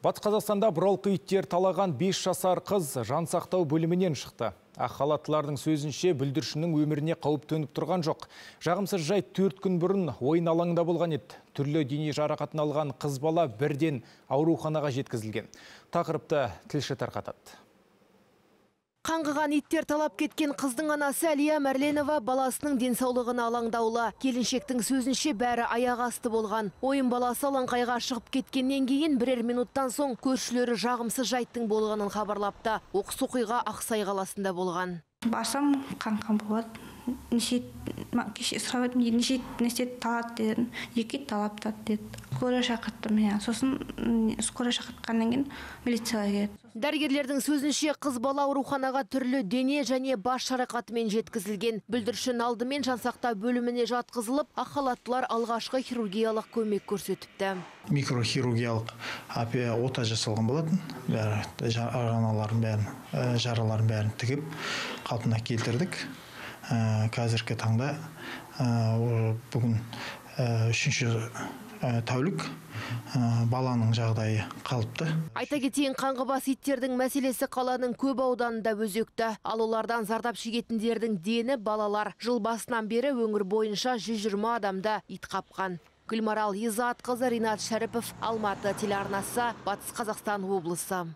Батыс Қазақстанда бұралқы иттер талаған 5 жасар қыз жансақтау бөлімінен шықты. Ақ халаттылардың сөзінше бүлдіршіннің өміріне қауіп төніп тұрған жоқ. Жағымсыз жайт 4 күн бұрын ойын алаңында болған еді. Түрлі дене жарақатын алған қыз бала бірден ауруханаға жеткізілген. Тақырыпты тілші тарқатады. Қаңғыған иттер талап кеткен қыздың анасы Әлия Мәрленова баласының денсаулығына алаңдаулы. Келіншектің сөзінше бәрі аяқ асты болған. Ойын баласы алаңқайға шығып кеткеннен кейін бірер минуттан соң көршілері жағымсыз жайттың болғанын хабарлапты. Оқыс оқиға Ақсай қаласында болған. Барсам қаңқан болады. Неше сұрап едім, неше талат дедім, 2 талаптат деді. Скорая шақырттым, сосын скорая шақыртқаннан кейін милицияға келді. Дәрігерлердің сөзінше қыз бала ауруханаға түрлі дене және бас жарақатымен жеткізілген. Бүлдіршін алдымен жансақтау бөліміне жатқызылып, ақ халаттылар алғашқы хирургиялық көмек көрсетіпті. Микрохирургиялық ота жасалған болатын. Жараларын бәрін тігіп, қалпына келтірдік. Қазіргі таңда бүгін 3-ші тәулік баланың жағдайы қалыпты. Айта кетейін, қаңғыбас иттердің мәселесі қаланың көп ауданында өзекті. Ал олардан зардап шегетіндердің дені балалар. Жыл басынан бері өңір бойынша 120 адамда ит қапқан. Гүлмарал Изатқызы, Ринат Шәріпов, Алматы телеарнасы, Батыс Қазақстан облысы.